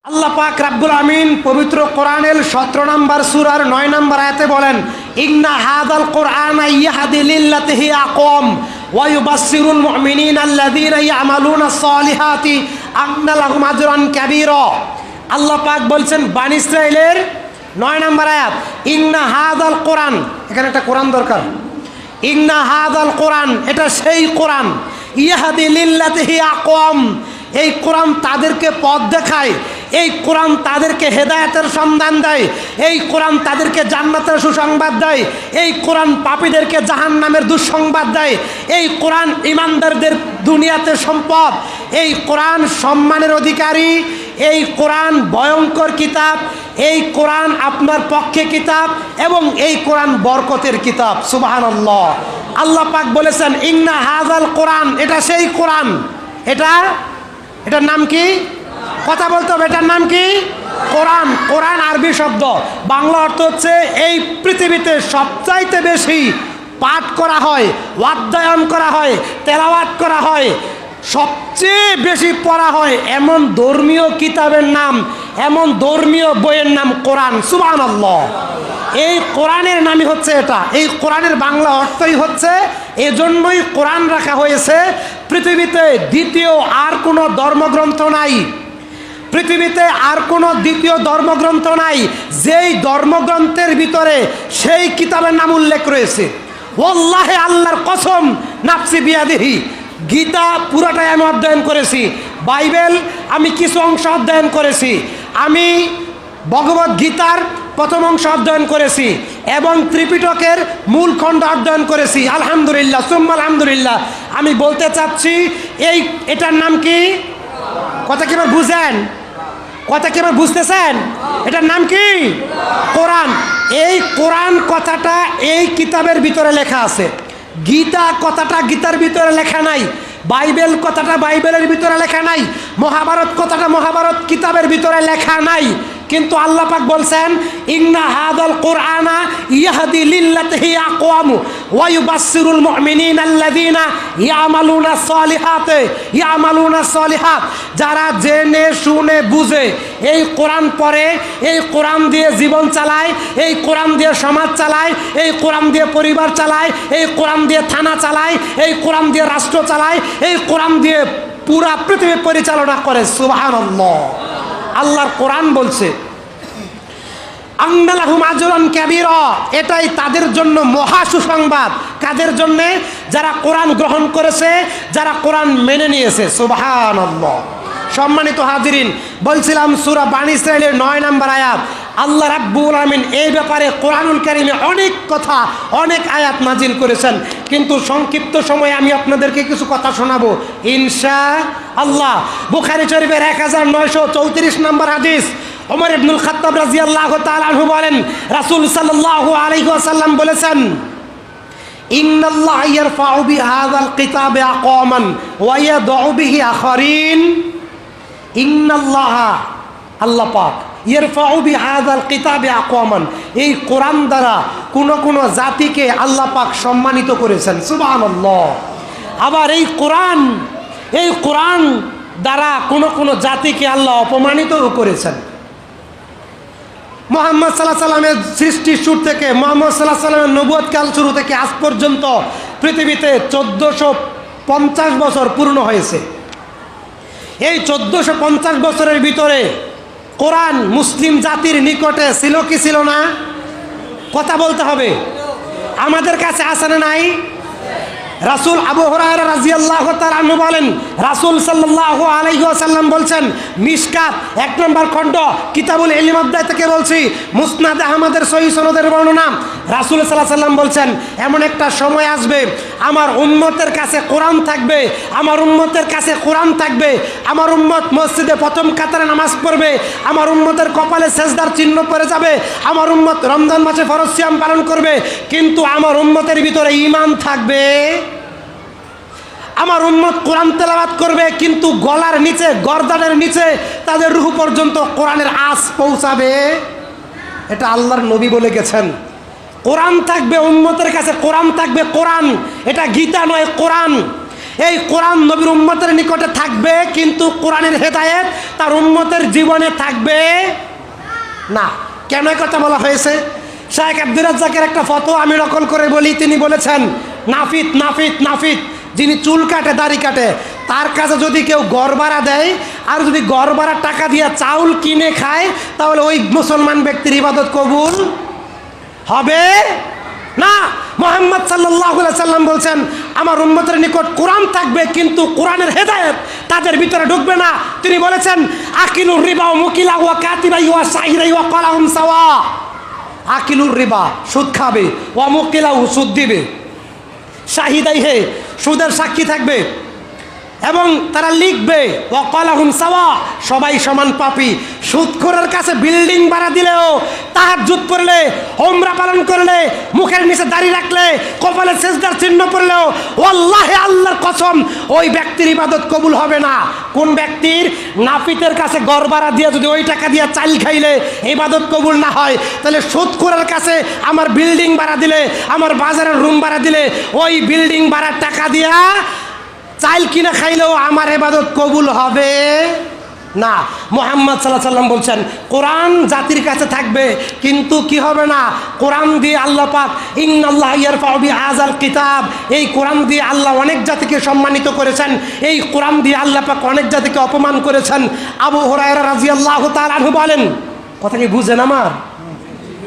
আল্লাহ পাক রব্বুল আমিন পবিত্র কোরআনের 17 নম্বর সূরার 9 নম্বর আয়াতে বলেন, ইন্না হাযাল কুরআনা ইয়াহদি লিল্লাতি হিয়া আকওয়াম ওয়া ইউবাশশিরুল মুমিনিনা আল্লাযীনা ইয়ামালুনাস সালিহাতি আন্না লাহুম আজরান কাবীরা। আল্লাহ পাক বলছেন বনি ইসরাঈলের 9 নম্বর আয়াত, ইন্না হাযাল কুরআন, এখানে একটা কোরআন দরকার। ইন্না হাযাল কুরআন, এটা সেই কোরআন, ইয়াহদি লিল্লাতি হিয়া আকওয়াম, এই কোরআন তাদেরকে পথ দেখায়, এই কোরআন তাদেরকে হেদায়েতের সন্ধান দেয়, এই কোরআন তাদেরকে জান্নাতের সুসংবাদ দেয়, এই কোরআন পাপীদেরকে জাহান্নামের দুঃসংবাদ দেয়, এই কোরআন ঈমানদারদের দুনিয়াতে সম্পদ, এই কোরআন সম্মানের অধিকারী, এই কোরআন ভয়ঙ্কর কিতাব, এই কোরআন আপনার পক্ষে কিতাব এবং এই কোরআন বরকতের কিতাব। সুবহানাল্লাহ। আল্লাহ পাক বলেছেন ইন্না হাযাল কোরআন, এটা সেই কোরআন, এটার নাম কি? কথা বলতে হবে, এটার নাম কি? কোরআন। কোরআন আরবি শব্দ, বাংলা অর্থ হচ্ছে এই পৃথিবীতে সবচাইতে বেশি পাঠ করা হয়, অধ্যয়ন করা হয়, তেলাওয়াত করা হয়, সবচেয়ে বেশি পড়া হয় এমন ধর্মীয় কিতাবের নাম, এমন ধর্মীয় বইয়ের নাম কোরআন। সুবহানাল্লাহ। এই কোরআনের নামই হচ্ছে এটা, এই কোরআনের বাংলা অর্থই হচ্ছে, এজন্যই কোরআন রাখা হয়েছে। পৃথিবীতে দ্বিতীয় আর কোনো ধর্মগ্রন্থ নাই, পৃথিবীতে আর কোনো দ্বিতীয় ধর্মগ্রন্থ নাই যেই ধর্মগ্রন্থের ভিতরে সেই কিতাবের নাম উল্লেখ রয়েছে। ওয়াল্লাহি, আল্লাহর কসম, নাফসি বিয়াদিহি, গীতা পুরোটাই আমি অধ্যয়ন করেছি, বাইবেল আমি কিছু অংশ অধ্যয়ন করেছি, আমি ভগবদ গীতার প্রথম অংশ অধ্যয়ন করেছি এবং ত্রিপিটকের মূল খণ্ড অধ্যয়ন করেছি। আলহামদুলিল্লাহ, সুম্মা আলহামদুলিল্লাহ। আমি বলতে চাচ্ছি এটার নাম কি? কথা কি এবার বুঝেন? কথা কি এবার বুঝতেছেন? এটার নাম কি? কোরআন। এই কোরআন কথাটা এই কিতাবের ভিতরে লেখা আছে, গীতা কথাটা গীতার ভিতরে লেখা নাই, বাইবেল কথাটা বাইবেলের ভিতরে লেখা নাই, মহাভারত কথাটা মহাভারত কিতাবের ভিতরে লেখা নাই। কিন্তু আল্লাহ পাক বলছেন ইন্না হাযাল কুরআনা ইয়াহদি লিল্লাতি হিয়া আকওয়াম ওয়া ইউবাশশিরুল মুমিনিনা আল্লাযীনা ইয়ামালুনাস সালিহাত, যারা জেনে শুনে বুঝে এই কোরআন পড়ে, এই কোরআন দিয়ে জীবন চালায়, এই কোরআন দিয়ে সমাজ চালায়, এই কোরআন দিয়ে পরিবার চালায়, এই কোরআন দিয়ে থানা চালায়, এই কোরআন দিয়ে রাষ্ট্র চালায়, এই কোরআন দিয়ে পুরা পৃথিবী পরিচালনা করে। সুবহানাল্লাহ। আল্লাহর কোরআন বলছে আন্না লাহুম আজরান কাবীরা, এটাই তাদের জন্য মহা সুসংবাদ। কাদের জন্য? যারা কোরআন গ্রহণ করেছে, যারা কোরআন মেনে নিয়েছে। সুবহানাল্লাহ। সম্মানিত হাজিরিন, বলছিলাম সূরা বনি ইসরাঈলের 9 নম্বর আয়াত, আল্লাহ রাব্বুল আমিন এই ব্যাপারে কোরআনুল কারীমে অনেক কথা, অনেক আয়াত নাজিল করেছেন, কিন্তু সংক্ষিপ্ত সময়ে আমি আপনাদেরকে কিছু কথা শোনাবো ইনশাআল্লাহ। বুখারী শরীফের 1934 নম্বর হাদিস, ওমর ইবনুল খাত্তাব রাদিয়াল্লাহু তাআলা আনহু বলেন, রাসূল সাল্লাল্লাহু আলাইহি ওয়াসাল্লাম বলেছেন ইন্নাল্লাহা ইয়ারফাউ বিহাযাল কিতাবি আকওয়ামান ওয়া ইয়াদউ বিহি আখারিন। ইন্নাল্লাহা, আল্লাহ পাক, ইয়ারফাউ বিহাযাল কিতাবি আকওয়ামান, এই কোরআন দ্বারা কোন জাতিকে আল্লাহ পাক সম্মানিত করেছেন। সুবহানাল্লাহ। আবার এই কোরআন দ্বারা কোন জাতিকে আল্লাহ অপমানিতও করেছেন। মুহাম্মদ সাল্লাল্লাহু আলাইহি সাল্লামের সৃষ্টির শুরু থেকে, মুহাম্মদ সাল্লাল্লাহু আলাইহি সাল্লামের নবুয়ত কাল শুরু থেকে আজ পর্যন্ত পৃথিবীতে 1450 বছর পূর্ণ হয়েছে। এই 1450 বছরের ভিতরে কোরআন মুসলিম জাতির নিকটে ছিল কি ছিল না? কথা বলতে হবে। আমাদের কাছে আছে না নাই? রাসূল আবু হুরায়রা রাদিয়াল্লাহু তাআলা আনহু বলেন, রাসূল সাল্লাল্লাহু আলাইহি ওয়াসাল্লাম বলছেন, মিশকাত 1 নম্বর খণ্ড কিতাবুল ইলম অধ্যায় থেকে বলছি, মুসনাদ আহমদের সহিহ সনদের বর্ণনা, রাসূল সাল্লাল্লাহু আলাইহি ওয়াসাল্লাম বলছেন এমন একটা সময় আসবে আমার উম্মতের কাছে কোরআন থাকবে, আমার উম্মতের কাছে কোরআন থাকবে, আমার উম্মত মসজিদে প্রথম কাতারে নামাজ পড়বে, আমার উম্মতের কপালে সেজদার চিহ্ন পড়ে যাবে, আমার উম্মত রমজান মাসে ফরজ সিয়াম পালন করবে, কিন্তু আমার উম্মতের ভিতরে ঈমান থাকবে, আমার উম্মত কোরআন তেলাওয়াত করবে, কিন্তু গলার নিচে, গর্দানের নিচে তাদের রূহ পর্যন্ত কোরআনের আঁচ পৌঁছাবে। এটা আল্লাহর নবী বলে গেছেন। কোরআন থাকবে উম্মতের কাছে, কোরআন থাকবে, কোরআন, এটা গীতা নয়, কোরআন। এই কোরআন নবীর উম্মতের নিকটে থাকবে, কিন্তু কোরআনের হেদায়েত তার উম্মতের জীবনে থাকবে না। কেন কথা বলা হয়েছে? শাইখ আব্দুর রাজ্জাকের একটা ফতোয়া আমি নকল করে বলি। তিনি বলেছেন, নাফিত নাফিত নাফিত, যিনি চুল কাটে দাড়ি কাটে, তার কাছে যদি কেউ গড় ভাড়া দেয় আর যদি গড় ভাড়া টাকা দিয়ে চাউল কিনে খায়, তাহলে ওই মুসলমান ব্যক্তির ইবাদত কবুল হবে না। মুহাম্মদ সাল্লাল্লাহু আলাইহি সাল্লাম বলছেন, আমার উম্মতের নিকট কোরআন থাকবে, কিন্তু কোরআনের হেদায়েত তাদের ভিতরে ঢুকবে না। তিনি বলেছেন, আকিলুর রিবা ওয়া মুকিলাহু ওয়া কাতিবাহু ওয়া শাহিদাহু ওয়া কালাহুম সাওয়া। আকিলুর রিবা, সুদ খাবে, ওয়া মুকিলাহু, সুদ দিবে, শাহিদাই হে, সুদের সাক্ষী থাকবে, এবং তারা লিখবে, ওয়া কালাহুম সাওয়া, সবাই সমান পাপী। সুদখোরের কাছে বিল্ডিং ভাড়া দিলেও, তাহাজ্জুদ পড়লে, ওমরা পালন করলে, মুখের নিচে দাড়ি রাখলে, কপালে সেজদার চিহ্ন পড়লেও, ওয়াল্লাহি আল্লাহর কসম, ওই ব্যক্তির ইবাদত কবুল হবে না। কোন ব্যক্তির? নাফিতের কাছে গড় ভাড়া দিয়ে যদি ওই টাকা দিয়ে চাল খাইলে ইবাদত কবুল না হয়, তাহলে সুদখোরের কাছে আমার বিল্ডিং ভাড়া দিলে, আমার বাজারের রুম ভাড়া দিলে, ওই বিল্ডিং ভাড়ার টাকা দিয়া চাইল কিনা খাইলেও আমার ইবাদত কবুল হবে না। মুহাম্মদ সাল্লাল্লাহু আলাইহি সাল্লাম বলছেন, কোরআন জাতির কাছে থাকবে, কিন্তু কি হবে না? কোরআন দিয়ে আল্লাহ পাক, ইন্নাল্লাহা ইয়ারফাউ বিহাযাল কিতাব, এই কোরআন দিয়ে আল্লাহ অনেক জাতিকে সম্মানিত করেছেন, এই কোরআন দিয়ে আল্লাহ পাক অনেক জাতিকে অপমান করেছেন। আবু হুরায়রা রাদিয়াল্লাহু তাআলা আনহু বলেন, কথা কি বুঝেন? আমার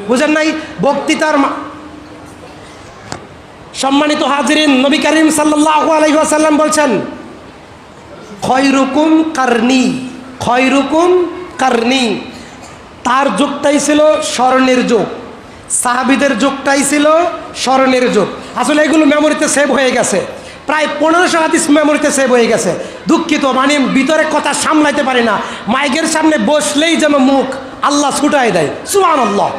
বুঝেন নাই? বক্তৃতার সম্মানিত হাজিরিন, নবী করিম সাল্লাল্লাহু আলাইহি ওয়াসাল্লাম বলছেন, খয়রুকুম কারনি, খয়রুকুম কারনি। তার যুগটাই ছিল স্মরণের যুগ, সাহাবীদের যুগটাই ছিল স্মরণের যুগ। আসলে এগুলো মেমোরিতে সেভ হয়ে গেছে, প্রায় 1500 হাদিস মেমোরিতে সেভ হয়ে গেছে। দুঃখিত, মানে ভিতরে কথা সামলাইতে পারি না, মাইকের সামনে বসলেই যেন মুখ আল্লাহ ছুটাই দেয়। সুবহানাল্লাহ।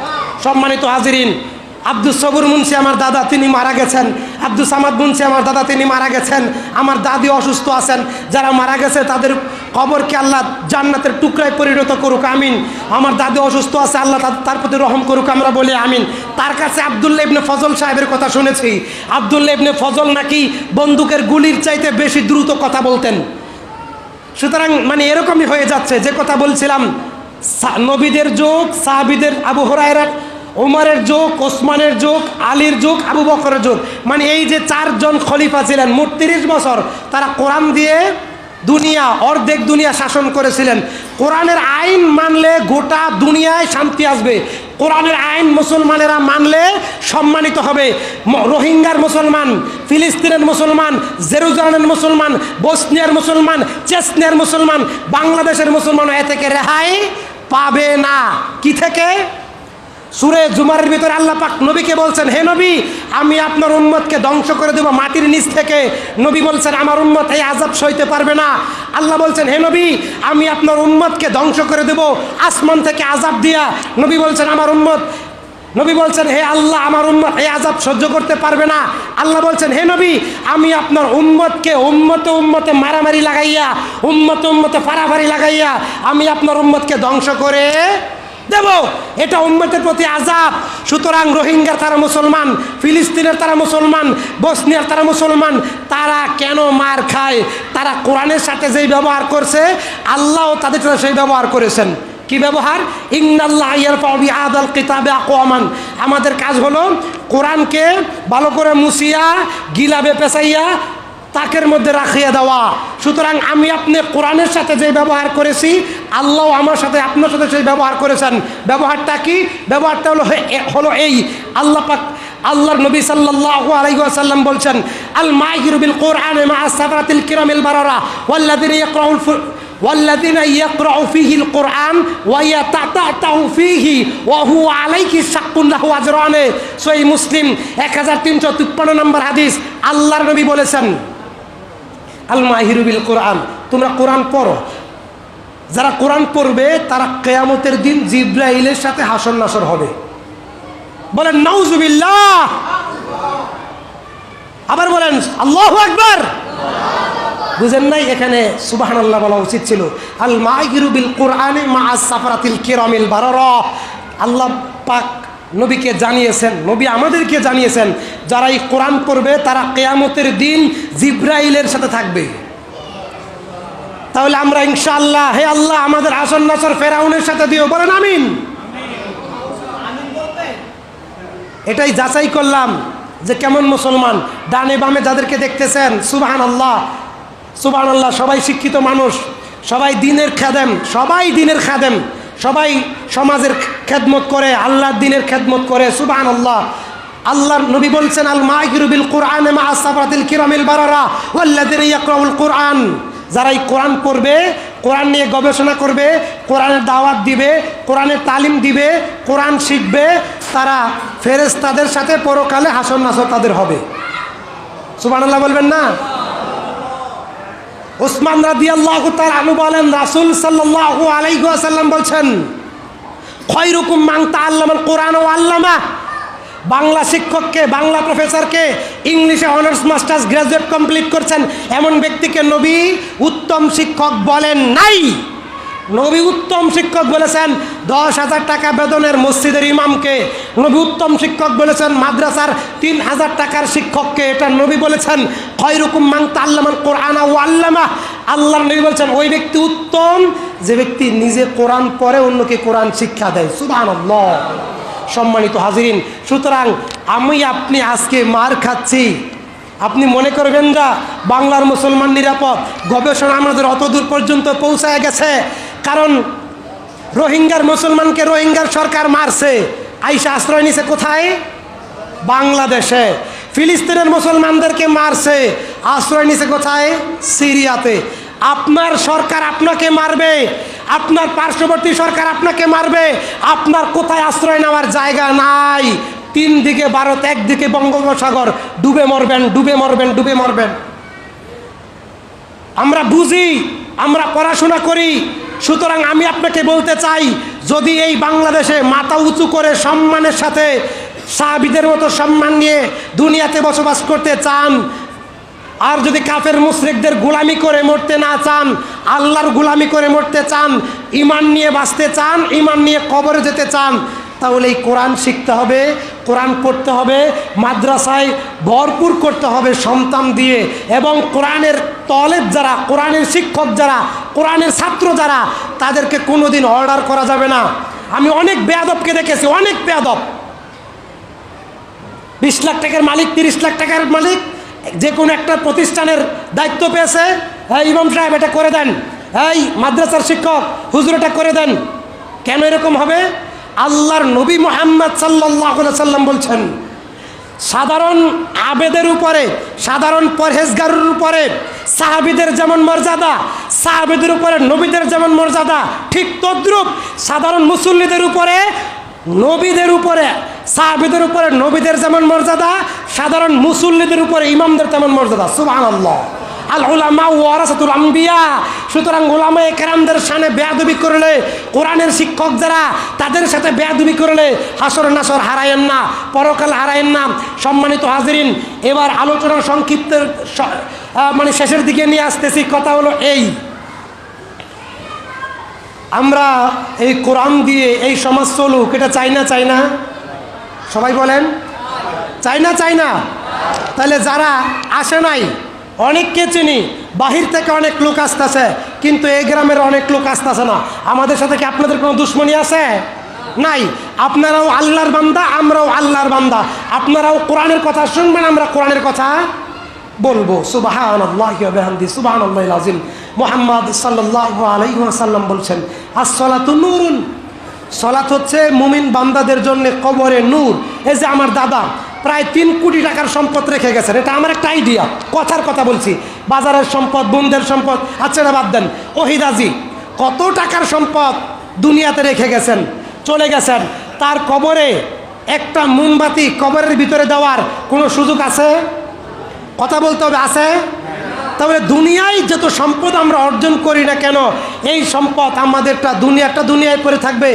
সম্মানিত হাজিরিন, আব্দুস সবুর মুন্সি আমার দাদা, তিনি মারা গেছেন। আব্দুল সামাদ মুন্সি আমার দাদা, তিনি মারা গেছেন। আমার দাদি অসুস্থ আছেন। যারা মারা গেছে তাদের কবরকে আল্লাহ জান্নাতের টুকরায় পরিণত করুক, আমিন। আমার দাদি অসুস্থ আছে, আল্লাহ তার প্রতি রহম করুক, আমরা বলি আমিন। তার কাছে আব্দুল্লাহ ইবনে ফজল সাহেবের কথা শুনেছি। আব্দুল্লাহ ইবনে ফজল নাকি বন্দুকের গুলির চাইতে বেশি দ্রুত কথা বলতেন। সুতরাং মানে এরকমই হয়ে যাচ্ছে, যে কথা বলছিলাম, নবীদের যুগ, সাহাবীদের, আবু হুরায়রা, ওমরের যুগ, ওসমানের যুগ, আলীর যুগ, আবু বকরের যুগ, মানে এই যে 4 খলিফা ছিলেন, মোট 30 বছর তারা কোরআন দিয়ে দুনিয়া, অর্ধেক দুনিয়া শাসন করেছিলেন। কোরআনের আইন মানলে গোটা দুনিয়ায় শান্তি আসবে। কোরআনের আইন মুসলমানেরা মানলে সম্মানিত হবে। রোহিঙ্গার মুসলমান, ফিলিস্তিনের মুসলমান, জেরুজালেমের মুসলমান, বসনিয়ার মুসলমান, চেচনিয়ার মুসলমান, বাংলাদেশের মুসলমান এ থেকে রেহাই পাবে না। কি থেকে? সূরা জুমারের ভিতরে আল্লাহ পাক নবীকে বলছেন, হে নবী, আমি আপনার উম্মতকে ধ্বংস করে দেব মাটির নিচ থেকে। নবী বলছেন, আমার উম্মত এই আযাব সইতে পারবে না। আল্লাহ বলছেন, হে নবী, আমি আপনার উম্মতকে ধ্বংস করে দেব আসমান থেকে আযাব দিয়া। নবী বলছেন, আমার উম্মত, নবী বলছেন, হে আল্লাহ, আমার উম্মত এই আযাব সহ্য করতে পারবে না। আল্লাহ বলছেন, হে নবী, আমি আপনার উম্মতকে উম্মতে মারামারি লাগাইয়া, উম্মতে ফাড়াফাড়ি লাগাইয়া আমি আপনার উম্মতকে ধ্বংস করে দেব। এটা উম্মতের প্রতি আযাব। সুতরাং রোহিঙ্গার তারা মুসলমান, ফিলিস্তিনের তারা মুসলমান, বসনিয়ার তারা মুসলমান, তারা কেন মার খায়? তারা কোরআনের সাথে যেই ব্যবহার করছে, আল্লাহও তাদের সাথে সেই ব্যবহার করেছেন। কি ব্যবহার? ইন্নাল্লাহা ইয়ারফাউ বিহাযাল কিতাবি আকওয়ামান। আমাদের কাজ হলো কোরআনকে ভালো করে মুছিয়া, গিলাবে পেঁচাইয়া তাকের মধ্যে রাখিয়ে দেওয়া। সুতরাং আমি আপনি কোরআনের সাথে যে ব্যবহার করেছি, আল্লাহ আমার সাথে, আপনার সাথে সেই ব্যবহার করেছেন। ব্যবহারটা কি? ব্যবহারটা হলো এই, আল্লাহ পাক, আল্লাহর নবী সাল্লাল্লাহু আলাইহি ওয়াসাল্লাম বলছেন, আল মাহিরু বিল কোরআনে মা সাফরাতিল কিরামিল বারারা ওয়াল্লাযিনা ইয়াকরাউ ফীহিল কোরআন ওয়া ইয়াতাতাউ ফীহি ওয়া হুয়া আলাইহি শাক্কুন লাহু আজরান। সহিহ মুসলিম 1353 নম্বর হাদিস। আল্লাহর নবী বলেছেন, আল মাহিরু বিল কোরআন, তোমরা কোরআন পড়ো। যারা কোরআন পড়বে তারা কিয়ামতের দিন জিবরাইলের সাথে হাসর নাসর হবে। বলেন নাউজুবিল্লাহ। আবার বলেন আল্লাহু আকবার। বুঝেন নাই? এখানে সুবহানাল্লাহ বলা উচিত ছিল। আল মাহিরু বিল কোরআনে মা সাফরাতিল কিরামিল বারারা। আল্লাহ পাক নবীকে জানিয়েছেন, নবী আমাদেরকে জানিয়েছেন, যারা এই কোরআন পড়বে তারা কিয়ামতের দিন জিব্রাইলের সাথে থাকবে। তাহলে আমরা ইনশাআল্লাহ, হে আল্লাহ আমাদের আসন নাসর ফেরাউনের সাথে দিও, বলেন আমিন। এটাই যাচাই করলাম যে কেমন মুসলমান। ডানে বামে যাদেরকে দেখতেছেন, সুবহানাল্লাহ সুবহানাল্লাহ, সবাই শিক্ষিত মানুষ, সবাই দ্বীনের খাদেম, সবাই দ্বীনের খাদেম, সবাই সমাজের খেদমত করে, আল্লাহর দ্বীনের খেদমত করে, সুবহানাল্লাহ। আল্লাহর নবী বলছেন, আল মাহিরু বিল কুরআনে মা আসসাফাতিল কিরামিল বারারা ওয়াল্লাযিনা ইয়াকরাউল কুরআন। যারা এই কোরআন পড়বে, কোরআন নিয়ে গবেষণা করবে, কোরআনের দাওয়াত দিবে, কোরআনের তালিম দিবে, কোরআন শিখবে, তারা ফেরেশতাদের সাথে পরকালে হাসর নাসর তাদের হবে। সুবহানাল্লাহ বলবেন না? উসমান রাদিয়াল্লাহু তাআলা আনহু বলেন, রাসূল সাল্লাল্লাহু আলাইহি ওয়াসাল্লাম বলছেন, খায়রুকুম মান তাআল্লামাল কুরআন ওয়া আল্লামা। বাংলা শিক্ষককে, বাংলা প্রফেসরকে, ইংলিশে অনার্স মাস্টার্স গ্রাজুয়েট কমপ্লিট করছেন এমন ব্যক্তিকে নবী উত্তম শিক্ষক বলেন নাই। নবী উত্তম শিক্ষক বলেছেন 10,000 টাকা বেতনের মসজিদের ইমামকে। নবী উত্তম শিক্ষক বলেছেন মাদ্রাসার 3,000 টাকার শিক্ষককে। এটা নবী বলেছেন, খায়রুকুম মান তাআল্লামাল কুরআন ওয়া আল্লামা। আল্লাহর নবী বলেছেন ওই ব্যক্তি উত্তম যে ব্যক্তি নিজে কোরআন পড়ে অন্যকে কোরআন শিক্ষা দেয়। সুবহানাল্লাহ। সম্মানিত হাজিরিন, সুতরাং আমি আপনি আজকে মার খাচ্ছি, আপনি মনে করবেন না বাংলার মুসলমান নিরাপদ। গবেষণা আমাদের অত দূর পর্যন্ত পৌঁছায় গেছে, কারণ রোহিঙ্গার মুসলমানকে রোহিঙ্গার সরকার মারছে, আইসা আশ্রয় নিছে কোথায়? বাংলাদেশে। ফিলিস্তিনের মুসলমানদেরকে মারছে, আশ্রয় নিছে কোথায়? সিরিয়াতে। আপনার সরকার আপনাকে মারবে, আপনার পার্শ্ববর্তী সরকার আপনাকে মারবে, আপনার কোথায় আশ্রয় নেওয়ার জায়গা নাই। 3 দিকে ভারত, একদিকে বঙ্গোপসাগর, ডুবে মরবেন, ডুবে মরবেন, ডুবে মরবেন। আমরা বুঝি, আমরা পড়াশোনা করি, সুতরাং আমি আপনাকে বলতে চাই, যদি এই বাংলাদেশে মাথা উঁচু করে সম্মানের সাথে সাহাবীদের মতো সম্মান নিয়ে দুনিয়াতে বসবাস করতে চান, আর যদি কাফের মুশরিকদের গোলামি করে মরতে না চান, আল্লাহর গোলামি করে মরতে চান, ঈমান নিয়ে বাঁচতে চান, ঈমান নিয়ে কবরে যেতে চান, তাহলে এই কোরআন শিখতে হবে, কোরআন পড়তে হবে, মাদ্রাসায় ভরপুর করতে হবে সন্তান দিয়ে, এবং কোরআনের তলেব যারা, কোরআনের শিক্ষক যারা, কোরআনের ছাত্র যারা, তাদেরকে কোনোদিন অর্ডার করা যাবে না। আমি অনেক বেয়াদবকে দেখেছি, অনেক বেয়াদব। 20 লাখ টাকার মালিক, 30 লাখ টাকার মালিক, যে কোনো একটা প্রতিষ্ঠানের দায়িত্ব পেয়েছে, হ্যাঁ ইমাম সাহেব এটা করে দেন, এই মাদ্রাসার শিক্ষক হুজুর এটা করে দেন। কেন এরকম হবে? আল্লাহর নবী মুহাম্মদ সাল্লাল্লাহু আলাইহি সাল্লাম বলছেন, সাধারণ আবেদের উপরে, সাধারণ পরহেজগারের উপরে সাহাবীদের যেমন মর্যাদা, সাহাবীদের উপরে নবীদের যেমন মর্যাদা, ঠিক তদ্রূপ সাধারণ মুসল্লিদের উপরে, নবীদের উপরে, সাহাবীদের উপরে নবীদের যেমন মর্যাদা, সাধারণ মুসল্লিদের উপরে ইমামদের তেমন মর্যাদা। সুবহানাল্লাহ। আল উলামা ওয়ারাসাতুল আম্বিয়া। সুতরাং উলামায়ে কেরামদের সামনে বেয়াদবি করলে, কোরআনের শিক্ষক যারা, তাদের সাথে বেয়াদবি করলে হাসর নাসর হারায়েন না, পরকাল হারায়েন না। সম্মানিত হাজিরিন, এবার আলোচনার সংক্ষিপ্ত মানে শেষের দিকে নিয়ে আসতেছি। কথা হলো এই, আমরা এই কোরআন দিয়ে এই সমাজ চলুক, এটা চাই না? চাই না? সবাই বলেন চাই না? চাই না? তাহলে যারা আসে নাই, অনেককে চিনি, বাহির থেকে অনেক লোক আসতেছে, কিন্তু এই গ্রামের অনেক লোক আসতেছে না। আমাদের সাথে কি আপনাদের কোনো দুশ্মনী আছে? নাই। আপনারাও আল্লাহর বান্দা, আমরাও আল্লাহর বান্দা। আপনারাও কোরআনের কথা শুনবেন, আমরা কোরআনের কথা বলবো। সুবহানাল্লাহি ওয়া বিহামদিহি, সুবহানাল্লাহিল আযীম। মুহাম্মদ সাল্লাল্লাহু আলাইহি ওয়াসাল্লাম বলছেন, আস-সালাতু নূরুন। সালাত হচ্ছে মুমিন বান্দাদের জন্য কবরে নূর। এই যে আমার দাদা প্রায় 3 কোটি টাকার সম্পদ রেখে গেছেন, এটা আমার একটা আইডিয়া, কথার কথা বলছি। বাজারের সম্পদ, বন্ধের সম্পদ, আচ্ছা এটা বাদ দেন। ওহিদাজি কত টাকার সম্পদ দুনিয়াতে রেখে গেছেন, চলে গেছেন। তার কবরে একটা মোমবাতি কবরের ভিতরে দেওয়ার কোনো সুযোগ আছে? কথা বলতে হবে, আছে? তাহলে দুনিয়ায় যত সম্পদ আমরা অর্জন করি না কেন, এই সম্পদ আমাদেরটা দুনিয়ায় পড়ে থাকবে।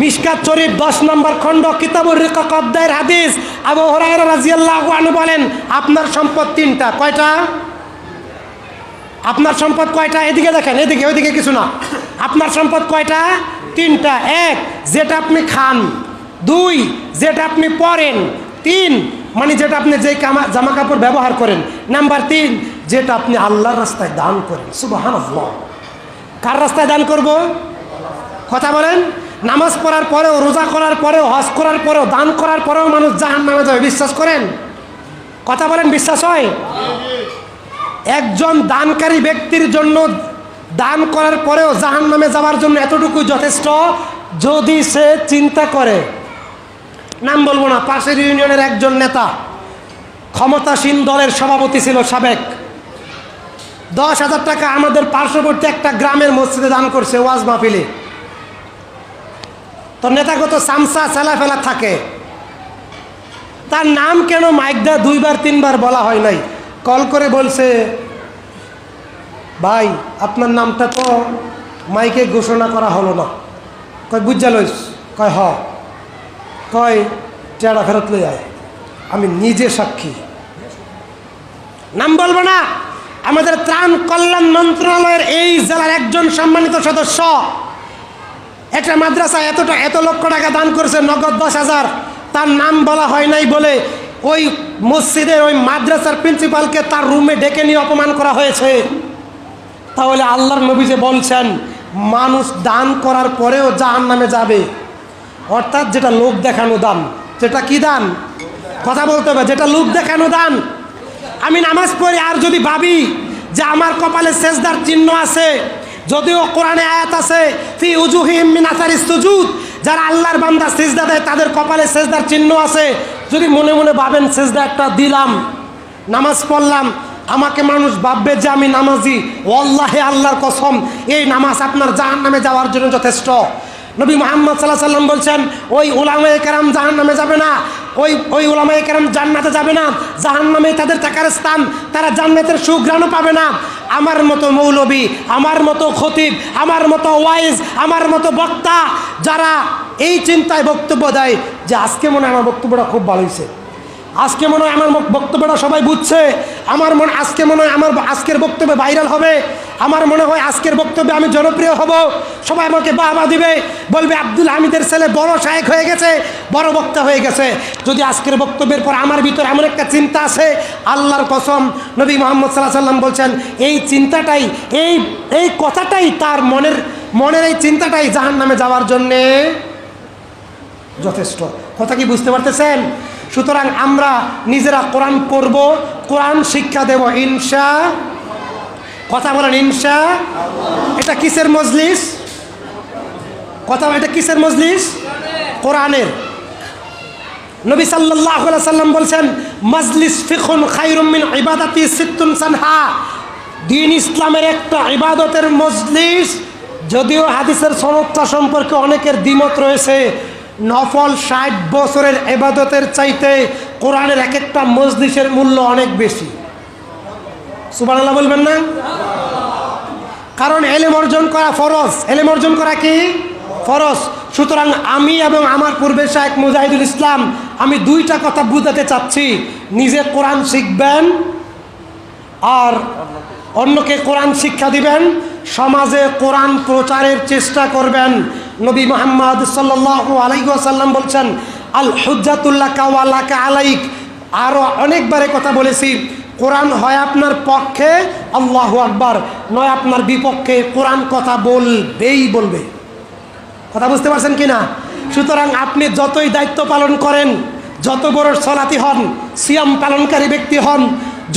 মিশকাত শরীফ 10 নম্বর খণ্ড, কিতাবুর রিকাক অধ্যায়ের হাদিস, আবু হুরায়রা রাদিয়াল্লাহু আনহু বলেন, আপনার সম্পদ 3টা। কয়টা? আপনার সম্পদ কয়টা? এদিকে দেখেন, এদিকে, ওইদিকে কিছু না। আপনার সম্পদ কয়টা? 3টা। এক, যেটা আপনি খান, 2 যেটা আপনি পরেন, 3 মানে যেটা আপনি যে জামা কাপড় ব্যবহার করেন, নাম্বার 3 যেটা আপনি আল্লাহর রাস্তায় দান করেন। সুবহানাল্লাহ। কার রাস্তায় দান করব? কথা বলেন। নামাজ পড়ার পরেও, রোজা করার পরেও, হজ করার পরেও, দান করার পরেও মানুষ জাহান্নামে যাবে, বিশ্বাস করেন? কথা বলেন, বিশ্বাস হয়? একজন দানকারী ব্যক্তির জন্য দান করার পরেও জাহান্নামে যাওয়ার জন্য এতটুকু যথেষ্ট, যদি সে চিন্তা করে। নাম বলবো না, পাশের ইউনিয়নের একজন নেতা, ক্ষমতাসীন দলের সভাপতি ছিল সাবেক, 10,000 টাকা আমাদের পার্শ্ববর্তী একটা গ্রামের মসজিদে দান করছে ওয়াজ মাহফিলে। তো নেতাগত সামসা চালাফেলা থাকে, তার নাম কেন মাইকদা 2-3 বলা হয় নাই, কল করে বলছে, ভাই আপনার নামটা তো মাইকে ঘোষণা করা হলো না। কয় বুঝা লইস? কয় হ। কয় চেহারা ফেরত লই আয়, আমি নিজে সাক্ষী। নাম বলবো না। আমাদের ত্রাণ কল্যাণ মন্ত্রণালয়ের এই জেলার একজন সম্মানিত সদস্য একটা মাদ্রাসা এত লক্ষ টাকা দান করেছে, নগদ 10,000। তার নাম বলা হয় নাই বলে ওই মসজিদের ওই মাদ্রাসার প্রিন্সিপালকে তার রুমে ডেকে নিয়ে অপমান করা হয়েছে। তাহলে আল্লাহর নবী যে বলছেন মানুষ দান করার পরেও জাহান্নামে যাবে, অর্থাৎ যেটা লোক দেখানো দান, যেটা কি দান? কথা বলতে হবে, যেটা লোক দেখানো দান। আমি নামাজ পড়ি আর যদি ভাবি যে আমার কপালে সেজদার চিহ্ন আছে, যদিও কোরআনে আয়াত আছে ফি উজুহিম মিন আসারিস সুজুদ, যারা আল্লাহর বান্দা সিজদা দেয় তাদের কপালে সেজদার চিহ্ন আছে, যদি মনে মনে ভাবেন সেজদা একটা দিলাম, নামাজ পড়লাম, আমাকে মানুষ ভাববে যে আমি নামাজি, ওয়াল্লাহি আল্লাহর কসম এই নামাজ আপনার জাহান্নামে যাওয়ার জন্য যথেষ্ট। নবী মুহাম্মদ সাল্লাল্লাহু আলাইহি ওয়াসাল্লাম বলছেন ওই উলামায়ে কেরাম জাহান্নামে যাবে না, ওই উলামায়ে কেরাম জান্নাতে যাবে না, জাহান্নামে তাদের থাকার স্থান, তারা জান্নাতের সুঘ্রাণও পাবে না। আমার মতো মৌলবী, আমার মতো খতিব, আমার মতো ওয়াইজ, আমার মতো বক্তা যারা এই চিন্তায় বক্তব্য দেয় যে আজকে মনে হয় আমার বক্তব্যটা খুব ভালো হয়েছে, আজকে মনে হয় আমার বক্তব্যটা সবাই বুঝছে, আজকে মনে হয় আমার আজকের বক্তব্য ভাইরাল হবে, আমার মনে হয় আজকের বক্তব্যে আমি জনপ্রিয় হব, সবাই আমাকে বাহবা দিবে, বলবে আব্দুল হামিদের ছেলে বড় শায়েখ হয়ে গেছে, বড় বক্তা হয়ে গেছে। যদি আজকের বক্তব্যের পর আমার ভিতরে এমন একটা চিন্তা আছে, আল্লাহর কসম নবী মুহাম্মদ সাল্লাল্লাহু আলাইহি ওয়াসাল্লাম বলছেন এই চিন্তাটাই, এই কথাটাই তার মনের এই চিন্তাটাই জাহান্নামে যাওয়ার জন্যে যথেষ্ট। কথা কি বুঝতে পারতেছেন? সুতরাং আমরা নিজেরা কোরআন পড়ব, কোরআন শিক্ষা দেব ইনশা। কথা বলেন ইনশা। এটা কিসের মজলিস? কথা, এটা কিসের মজলিস? কোরআনের। নবী সাল্লাল্লাহু আলাইহি সাল্লাম বলছেন মাজলিস ফিখুন খায়রুম মিন ইবাদাতি সিত্তুন সানহা। দ্বীন ইসলামের একটা ইবাদতের মজলিস, যদিও হাদিসের সনদটা সম্পর্কে অনেকের দ্বিমত রয়েছে, নফল 60 বছরের ইবাদতের চাইতে কোরআনের এক একটা মজলিসের মূল্য অনেক বেশি। সুবহানাল্লাহ বলবেন না? কারণ ইলম অর্জন করা ফরজ। ইলম অর্জন করা কি ফরজ। সুতরাং আমি এবং আমার পূর্বে শায়েখ মুজাহিদুল ইসলাম, আমি 2টা কথা বুঝাতে চাচ্ছি। নিজে কোরআন শিখবেন আর অন্যকে কোরআন শিক্ষা দিবেন, সমাজে কোরআন প্রচারের চেষ্টা করবেন। নবী মুহাম্মদ সাল্লাল্লাহু আলাইহি ওয়াসাল্লাম বলছেন আল হুজ্জাতুল্লাকা ওয়া লাকা আলাইক। আরও অনেকবারে কথা বলেছি, কোরআন হয় আপনার পক্ষে, আল্লাহু আকবার, নয় আপনার বিপক্ষে। কোরআন কথা বলবে। কথা বুঝতে পারছেন কি না? সুতরাং আপনি যতই দায়িত্ব পালন করেন, যত বড় সলাতি হন, সিয়াম পালনকারী ব্যক্তি হন,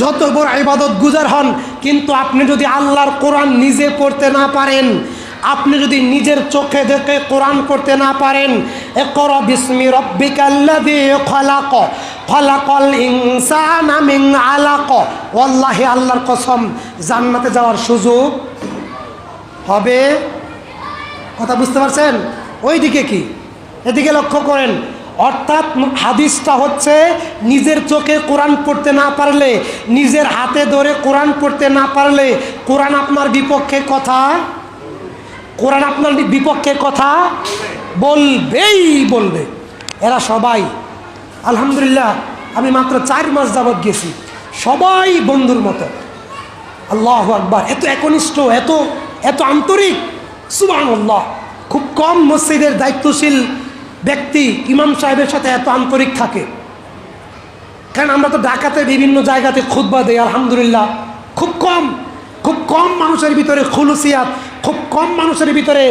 যত বড় ইবাদত গুজার হন, কিন্তু আপনি যদি আল্লাহর কোরআন নিজে পড়তে না পারেন, আপনি যদি নিজের চোখে দেখে কোরআন পড়তে না পারেন, ইকরা বিসমি রাব্বিকাল্লাযী খলাক খলাকাল ইনসানা মিন আলাক, ওয়াল্লাহি আল্লাহর কসম জান্নাতে যাওয়ার সুযোগ হবে। কথা বুঝতে পারছেন? ওইদিকে কি, এদিকে লক্ষ্য করেন। অর্থাৎ হাদিসটা হচ্ছে নিজের চোখে কোরআন পড়তে না পারলে, নিজের হাতে ধরে কোরআন পড়তে না পারলে, কোরআন আপনার বিপক্ষে কথা বলবে। এরা সবাই আলহামদুলিল্লাহ, আমি মাত্র 4 মাস যাবৎ গেছি, সবাই বন্ধুর মতো। আল্লাহু আকবার, এত একনিষ্ঠ, এত আন্তরিক, সুবহানাল্লাহ। খুব কম মসজিদের দায়িত্বশীল ব্যক্তি ইমাম সাহেবের সাথে এত আন্তরিক থাকে? কারণ আমরা তো ঢাকাতে বিভিন্ন জায়গাতে খুতবা দেই, আলহামদুলিল্লাহ খুব কম মানুষের ভিতরে খুলুসিয়াত, খুব কম মানুষের ভিতরে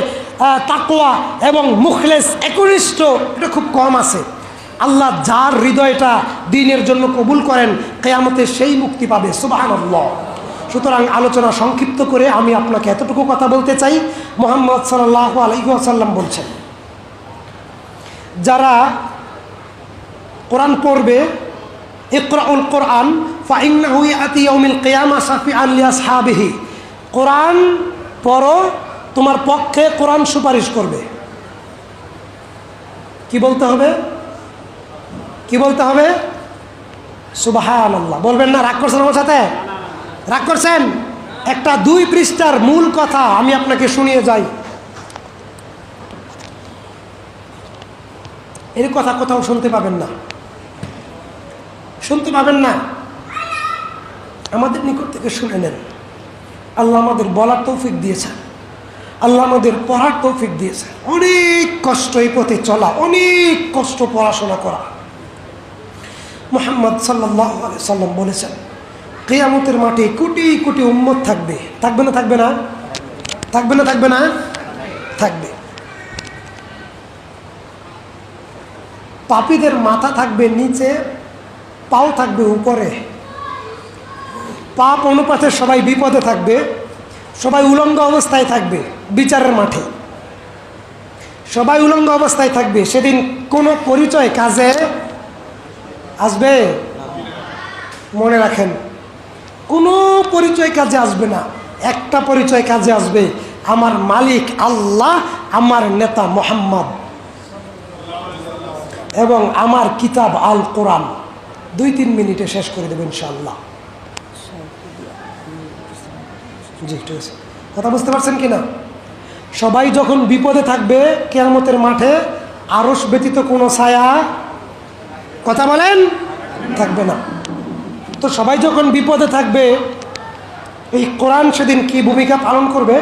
তাকওয়া এবং মুখলেস একনিষ্ঠ, এটা খুব কম আছে। আল্লাহ যার হৃদয়টা দ্বীনের জন্য কবুল করেন, কিয়ামতে সেই মুক্তি পাবে, সুবহানাল্লাহ। সুতরাং আলোচনা সংক্ষিপ্ত করে আমি আপনাকে এতটুকু কথা বলতে চাই, মুহাম্মদ সাল্লাল্লাহু আলাইহি ওয়াসাল্লাম বলছেন, যারা কোরআন পড়বে, ইকরাউল কোরআন ফাইন্নাহু ইয়াতি ইয়াউমিল কিয়ামা শাফিআন লিআসহাবিহি, কোরআন পড়ো, তোমার পক্ষে কোরআন সুপারিশ করবে। কি বলতে হবে? কি বলতে হবে? সুবহানাল্লাহ। বলবেন না? রাগ করছেন আমার সাথে? রাগ করছেন? একটা 2 পৃষ্ঠার মূল কথা আমি আপনাকে শুনিয়ে যাই। এর কথা কোথাও শুনতে পাবেন না, শুনতে পাবেন না। আমাদের নিকট থেকে শুনে নেন। আল্লাহ আমাদের বলার তৌফিক দিয়েছেন, আল্লাহ আমাদের পড়ার তৌফিক দিয়েছেন। অনেক কষ্ট এই পথে চলা, অনেক কষ্ট পড়াশোনা করা। মুহাম্মদ সাল্লাল্লাহু আলাইহি সাল্লাম বলেছেন, কিয়ামতের মাঠে কোটি কোটি উম্মত থাকবে। থাকবে না? থাকবে না? থাকবে না? থাকবে না? থাকবে। পাপীদের মাথা থাকবে নিচে, পাও থাকবে উপরে। পাপ অনুপাতে সবাই বিপদে থাকবে, সবাই উলঙ্গ অবস্থায় থাকবে বিচারের মাঠে, সবাই উলঙ্গ অবস্থায় থাকবে। সেদিন কোনো পরিচয় কাজে আসবে? মনে রাখেন, কোনো পরিচয় কাজে আসবে না। একটা পরিচয় কাজে আসবে, আমার মালিক আল্লাহ, আমার নেতা মুহাম্মদ এবং আমার কিতাব আল কোরআন। 2-3 মিনিটে শেষ করে দেবেন ইনশাআল্লাহ। জি, ঠিক আছে। কথা বুঝতে পারছেন কিনা? সবাই যখন বিপদে থাকবে কিয়ামতের মাঠে, আরশ ব্যতীত কোনো ছায়া, কথা বলেন, থাকবে না। তো সবাই যখন বিপদে থাকবে, এই কোরআন সেদিন কি ভূমিকা পালন করবে?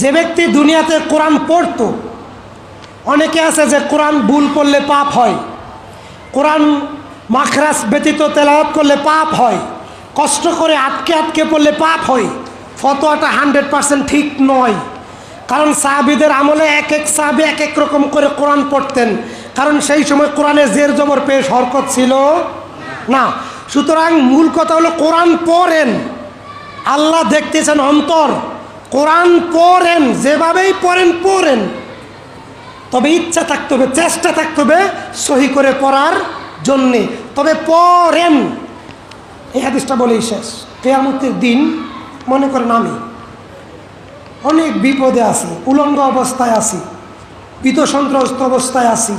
যে ব্যক্তি দুনিয়াতে কোরআন পড়তো, অনেকে আছে যে কোরআন ভুল পড়লে পাপ হয়, কোরআন মাখরাজ ব্যতীত তেলাওয়াত করলে পাপ হয়, কষ্ট করে আটকে আটকে পড়লে পাপ হয়। ফতোয়াটা 100% ঠিক নয়। কারণ সাহাবীদের আমলে এক এক সাহাবী এক এক রকম করে কোরআন পড়তেন, কারণ সেই সময় কোরআনে জের জবর পেশ হরকত ছিল না। সুতরাং মূল কথা হলো কোরআন পড়েন, আল্লাহ দেখতেছেন অন্তর। কোরআন পড়েন, যেভাবেই পড়েন, তবে ইচ্ছা থাকতে হবে, চেষ্টা থাকতে হবে সহি করে পড়ার জন্যে, তবে পড়েন। এই হাদিসটা বলেই শেষ। কিয়ামতের দিন মনে করেন আমি অনেক বিপদে আছি, উলঙ্গ অবস্থায় আছি, ভীতসন্ত্রস্ত অবস্থায় আছি।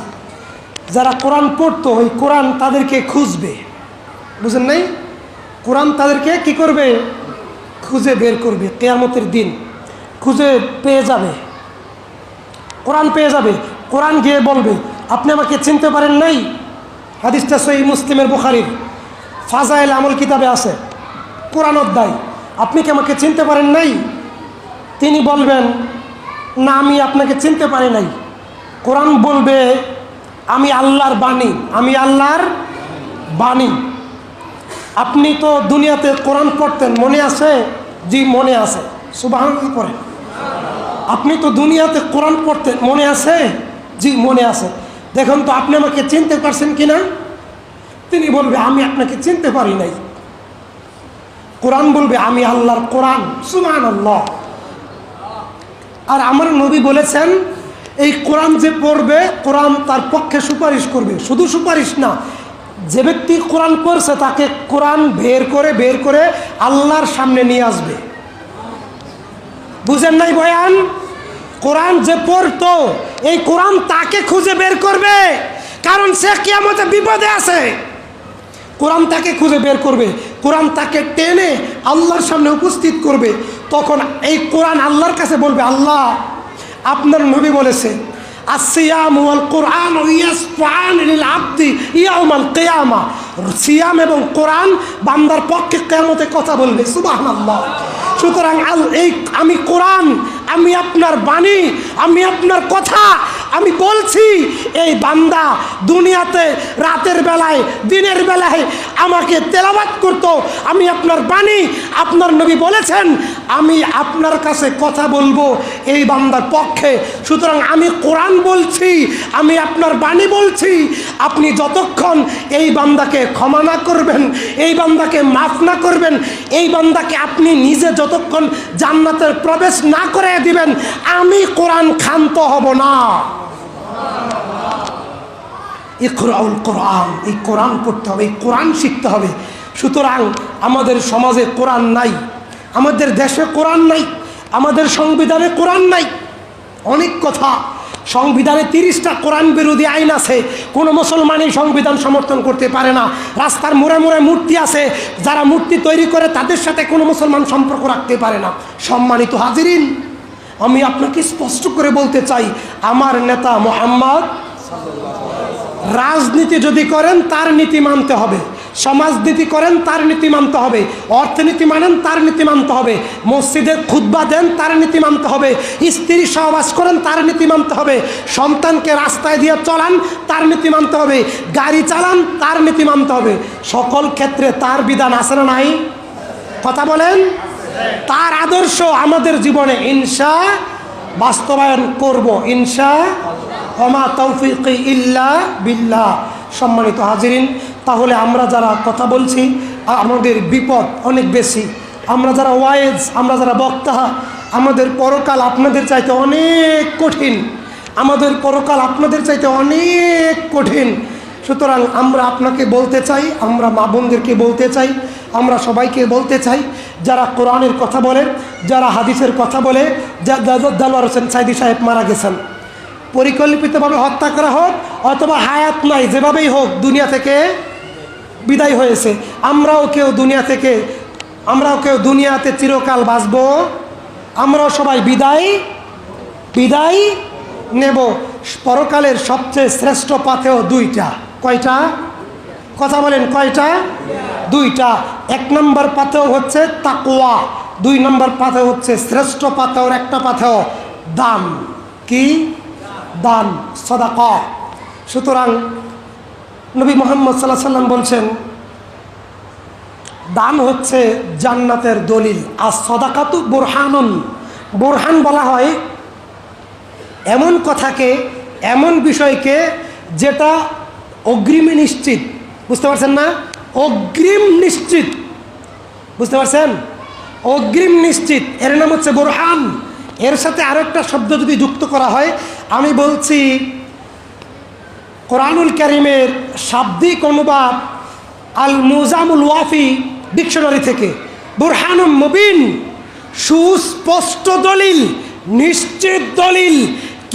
যারা কোরআন পড়তো, ওই কোরআন তাদেরকে খুঁজবে, বুঝেন নাই? কোরআন তাদেরকে কি করবে? খুঁজে বের করবে। কিয়ামতের দিন খুঁজে পেয়ে যাবে, কোরআন পেয়ে যাবে। কোরআন গিয়ে বলবে, আপনি আমাকে চিনতে পারেন নাই? হাদিসটা সহিহ মুসলিমের বুখারীর ফাজাইল আমল কিতাবে আছে, কোরআন অধ্যায়। আপনি কি আমাকে চিনতে পারেন নাই? তিনি বলবেন, না, আমি আপনাকে চিনতে পারি নাই। কোরআন বলবে, আমি আল্লাহর বাণী, আমি আল্লাহর বাণী। আপনি তো দুনিয়াতে কোরআন পড়তেন, মনে আছে? জি, মনে আছে। সুবহানাল্লাহ পড়েন। আপনি তো দুনিয়াতে কোরআন পড়তেন, মনে আছে? জি, মনে আছে। দেখুন তো আপনি আমাকে চিনতে পারছেন কিনা? তিনি বলবে, আমি আপনাকে চিনতে পারি নাই। কোরআন বলবে, আমি আল্লাহর কোরআন। সুবহানাল্লাহ। আর আমার নবী বলেছেন, এই কোরআন যে পড়বে, কোরআন তার পক্ষে সুপারিশ করবে। শুধু সুপারিশ না, যে ব্যক্তি কোরআন পড়ছে তাকে কোরআন বের করে আল্লাহর সামনে নিয়ে আসবে। বুঝেন নাই বয়ান? কোরআন যে পড়তো, এই কোরআন তাকে খুঁজে বের করবে, কারণ সে কিয়ামতে বিপদে আছে। কোরআন তাকে খুঁজে বের করবে, কোরআন তাকে টেনে আল্লাহর সামনে উপস্থিত করবে। তখন এই কোরআন আল্লাহর কাছে বলবে, আল্লাহ, আপনার নবী বলেছে, আসিয়াম ওয়াল কোরআন ইয়াসফাআন লিল আবদি ইয়াউমাল কিয়ামা। সিয়াম এবং কোরআন বান্দার পক্ষে কিয়ামতে কথা বলবে। সুবহানাল্লাহ। সুতরাং এই আমি কোরআন, আমি আপনার বাণী, আমি আপনার কথা আমি বলছি। এই বান্দা দুনিয়াতে রাতের বেলায় দিনের বেলায় আমাকে তেলাওয়াত করতো, আমি আপনার বাণী, আপনার নবী বলেছেন আমি আপনার কাছে কথা বলবো এই বান্দার পক্ষে। সুতরাং আমি কোরআন বলছি, আমি আপনার বাণী বলছি। আপনি যতক্ষণ এই বান্দাকে ক্ষমা না করবেন, এই বান্দাকে মাফ না করবেন, এই বান্দাকে আপনি নিজে যতক্ষণ জান্নাতের প্রবেশ না করে দিবেন, আমি কোরআন ক্ষান্ত হব না। ইকরাউল কোরআন, এই কোরআন পড়তে হবে, এই কোরআন শিখতে হবে। সুতরাং আমাদের সমাজে কোরআন নাই, আমাদের দেশে কোরআন নাই, আমাদের সংবিধানে কোরআন নাই। অনেক কথা, সংবিধানে 30টা কোরআন বিরোধী আইন আছে, কোনো মুসলমানই সংবিধান সমর্থন করতে পারে না। রাস্তার মোড়ে মোড়ে মূর্তি আছে, যারা মূর্তি তৈরি করে তাদের সাথে কোনো মুসলমান সম্পর্ক রাখতে পারে না। সম্মানিত হাজিরিন, আমি আপনাকে স্পষ্ট করে বলতে চাই, আমার নেতা মুহাম্মদ রাজনীতি যদি করেন তার নীতি মানতে হবে, সমাজনীতি করেন তার নীতি মানতে হবে, অর্থনীতি মানেন তার নীতি মানতে হবে, মসজিদে খুতবা দেন তার নীতি মানতে হবে, স্ত্রী সহবাস করেন তার নীতি মানতে হবে, সন্তানকে রাস্তায় দিয়ে চলান তার নীতি মানতে হবে, গাড়ি চালান তার নীতি মানতে হবে। সকল ক্ষেত্রে তার বিধান আছে না নাই? কথা বলেন। তার আদর্শ আমাদের জীবনে ইনশা বাস্তবায়ন করব, ইনশা ওমা তৌফিকি ইল্লা বিল্লাহ। সম্মানিত হাজিরিন, তাহলে আমরা যারা কথা বলছি আমাদের বিপদ অনেক বেশি। আমরা যারা ওয়াইজ, আমরা যারা বক্তা, আমাদের পরকাল আপনাদের চাইতে অনেক কঠিন, আমাদের পরকাল আপনাদের চাইতে অনেক কঠিন। সুতরাং আমরা আপনাকে বলতে চাই, আমরা মা বোনদেরকে বলতে চাই, আমরা সবাইকে বলতে চাই, যারা কোরআনের কথা বলে, যারা হাদিসের কথা বলে, দেলোয়ার হোসেন সাইদি সাহেব মারা গেছেন, পরিকল্পিতভাবে হত্যা করা হোক অথবা হায়াত নাই, যেভাবেই হোক দুনিয়া থেকে বিদায় হয়েছে। আমরাও কেউ দুনিয়াতে চিরকাল বাঁচব, আমরাও সবাই বিদায় নেব। পরকালের সবচেয়ে শ্রেষ্ঠ পাথেয় দুইটা। কয়টা? কথা বলেন, কয়টা? দুইটা। 1 নম্বর পাথেয় হচ্ছে তাকওয়া, 2 নম্বর পাথেয় হচ্ছে শ্রেষ্ঠ পাথেয়র একটা পাথেয় দান। কি? দান, সাদাকা। সুতরাং নবী মুহাম্মদ সাল্লাল্লাহু আলাইহি সাল্লাম বলছেন দান হচ্ছে জান্নাতের দলিল, আর সাদাকাতু বুরহানুন। বুরহান বলা হয় এমন কথাকে, এমন বিষয়কে যেটা অগ্রিমে নিশ্চিত। বুঝতে পারছেন না? অগ্রিম নিশ্চিত, বুঝতে পারছেন? অগ্রিম নিশ্চিত, এর নাম হচ্ছে বুরহান। এর সাথে আরো একটা শব্দ যদি যুক্ত করা হয়, আমি বলছি কোরআনুল কারীমের শাব্দিক অনুবাদ আল মুজামুল ওয়াফি ডিকশনারি থেকে, বুরহানুম মুবিন, সুস্পষ্ট দলিল, নিশ্চিত দলিল।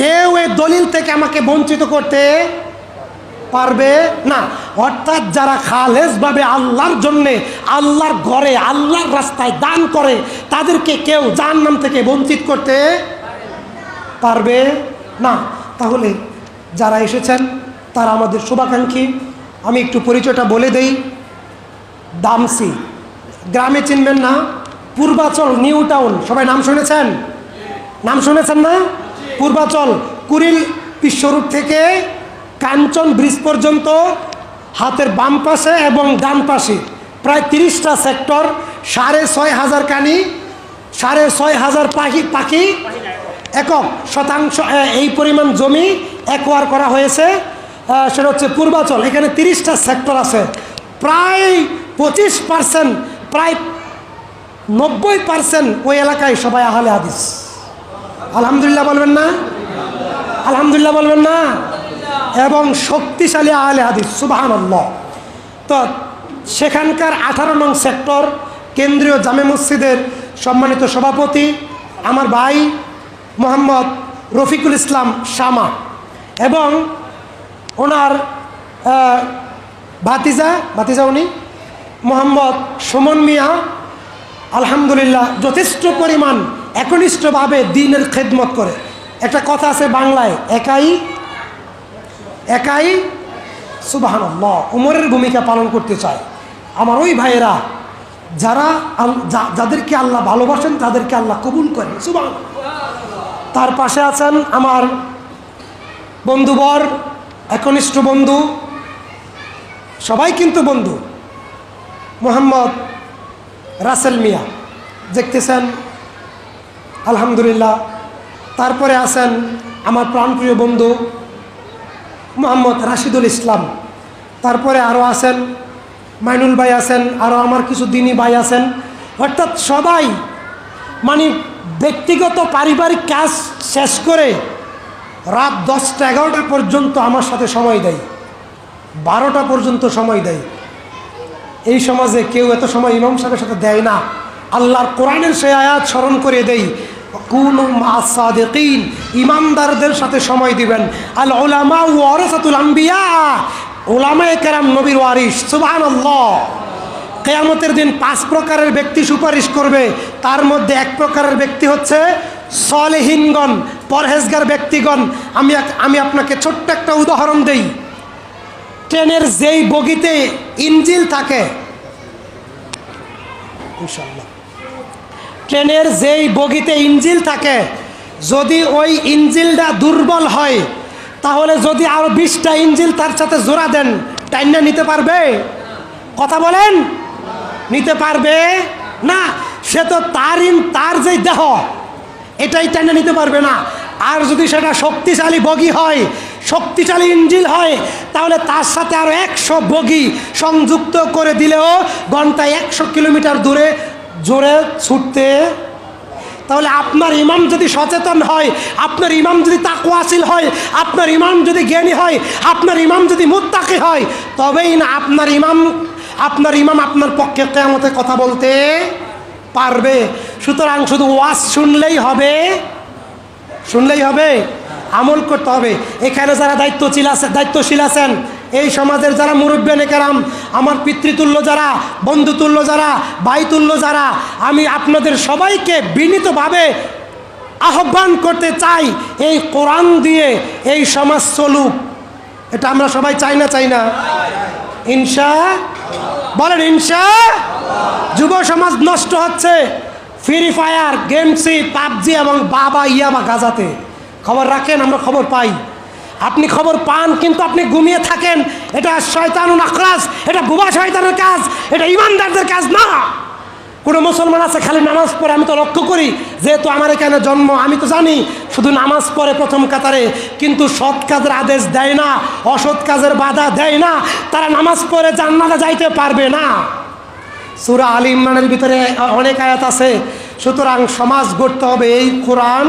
কেউ এই দলিল থেকে আমাকে বঞ্চিত করতে পারবে না। অর্থাৎ যারা খালেসভাবে আল্লাহর জন্যে, আল্লাহর ঘরে, আল্লাহর রাস্তায় দান করে, তাদেরকে কেউ জাহান্নাম থেকে বঞ্চিত করতে পারবে না। তাহলে যারা এসেছেন তারা আমাদের শুভাকাঙ্ক্ষী। আমি একটু পরিচয়টা বলে দেই। দামসি গ্রামে চিনবেন না? পূর্বাচল, নিউ টাউন, সবাই নাম শুনেছেন? নাম শুনেছেন না? পূর্বাচল, কুড়িল বিশ্বরোড থেকে কাঞ্চন ব্রিজ পর্যন্ত হাতের বাম পাশে এবং ডান পাশে প্রায় 30টা সেক্টর, 6,500 কানি, 6,500 পাখি একক শতাংশ, এই পরিমাণ জমি একোয়ার করা হয়েছে। সেটা হচ্ছে পূর্বাচল। এখানে 30টা সেক্টর আছে। প্রায় 25%, প্রায় 90% ওই এলাকায় সবাই আহলে হাদিস। আলহামদুলিল্লাহ বলবেন না? আলহামদুলিল্লাহ বলবেন না? এবং শক্তিশালী আহলে হাদিস, সুবহানাল্লাহ। তো সেখানকার 18 নং সেক্টর কেন্দ্রীয় জামে মসজিদের সম্মানিত সভাপতি আমার ভাই মোহাম্মদ রফিকুল ইসলাম শামা এবং ওনার ভাতিজা উনি মোহাম্মদ সুমন মিয়া, আলহামদুলিল্লাহ যথেষ্ট পরিমাণ একনিষ্ঠভাবে দ্বীনের খেদমত করে। একটা কথা আছে বাংলায়, একাই সুবহানাল্লাহ, উমরের ভূমিকা পালন করতে চায়। আমার ওই ভাইয়েরা যারা যাদেরকে আল্লাহ ভালোবাসেন তাদেরকে আল্লাহ কবুল করেন। সুবহানাল্লাহ। তার পাশে আছেন আমার বন্ধুবর, একনিষ্ঠ বন্ধু, সবাই কিন্তু বন্ধু, মোহাম্মদ রাসেল মিয়া, দেখতেছেন আলহামদুলিল্লাহ। তারপরে আছেন আমার প্রাণপ্রিয় বন্ধু মোহাম্মদ রাশিদুল ইসলাম। তারপরে আরও আছেন মাইনুল ভাই আছেন, আরও আমার কিছু দিনী ভাই আছেন। অর্থাৎ সবাই মানে ব্যক্তিগত পারিবারিক কাজ শেষ করে রাত 10টা-11টা পর্যন্ত আমার সাথে সময় দেয়, 12টা পর্যন্ত সময় দেয়। এই সমাজে কেউ এত সময় ইমাম সাহেবের সাথে দেয় না। আল্লাহর কোরআনের সেই আয়াত স্মরণ করে দেই, কুনু মা'আস সাদিকিন, ইমানদারদের সাথে সময় দিবেন। আল উলামা ওয়ারাসাতুল আম্বিয়া, উলামায়ে কেরাম নবীর ওয়ারিস। সুবহানাল্লাহ। কিয়ামতের দিন 5 প্রকারের ব্যক্তি সুপারিশ করবে, তার মধ্যে 1 প্রকারের ব্যক্তি হচ্ছে সলেহিনগণ, পরহেজগার ব্যক্তিগণ। আমি আপনাকে ছোট্ট একটা উদাহরণ দেই। ট্রেনের যেই বগিতে ইঞ্জিল থাকে, ইনশাআল্লাহ, ট্রেনের যেই বগিতে ইঞ্জিল থাকে, যদি ওই ইঞ্জিলটা দুর্বল হয় তাহলে যদি আরো 20টা ইঞ্জিল তার সাথে জোড়া দেন, টাইনা নিতে পারবে? কথা বলেন, নিতে পারবে না। সে তো তার যে দেহ এটাই টাইনা নিতে পারবে না। আর যদি সেটা শক্তিশালী বগি হয়, শক্তিশালী ইঞ্জিল হয়, তাহলে তার সাথে আরো 100 বগি সংযুক্ত করে দিলেও ঘন্টায় 100 কিলোমিটার দূরে জোরে ছুটতে। তাহলে আপনার ইমাম যদি সচেতন হয়, আপনার ইমাম যদি তাকওয়াশীল হয়, আপনার ইমাম যদি জ্ঞানী হয়, আপনার ইমাম যদি মুত্তাকি হয়, তবেই না আপনার ইমাম আপনার পক্ষে কিয়ামতে কথা বলতে পারবে। সুতরাং শুধু ওয়াজ শুনলেই হবে, আমল করতে হবে। এখানে যারা দায়িত্বশীল আছেন, এই সমাজের যারা মুরব্বিয়ানে কেরাম, আমার পিতৃতুল্য যারা, বন্ধুতুল্য যারা, ভাইতুল্য যারা, আমি আপনাদের সবাইকে বিনীতভাবে আহ্বান করতে চাই, এই কোরআন দিয়ে এই সমাজ চলুক। এটা আমরা সবাই চাই না? বলেন যুব সমাজ নষ্ট হচ্ছে ফ্রি ফায়ার, গেমসি, পাবজি এবং বাবা ইয়াবা গাজাতে। খবর রাখেন, আমরা খবর পাই। আপনি খবর পান কিন্তু আপনি ঘুমিয়ে থাকেন। এটা শয়তানুল আখরাস, এটা বুবা শয়তানের কাজ, এটা ইমানদারদের কাজ না। কোনো মুসলমান আছে খালি নামাজ পড়ে, আমি তো লক্ষ্য করি, যেহেতু আমার এখানে জন্ম, আমি তো জানি শুধু নামাজ পড়ে প্রথম কাতারে, কিন্তু সৎ কাজের আদেশ দেয় না, অসৎ কাজের বাধা দেয় না। তারা নামাজ পড়ে জান্নাতে যাইতে পারবে না। সূরা আলে ইমরানের ভিতরে অনেক আয়াত আছে। সুতরাং সমাজ গড়তে হবে এই কোরআন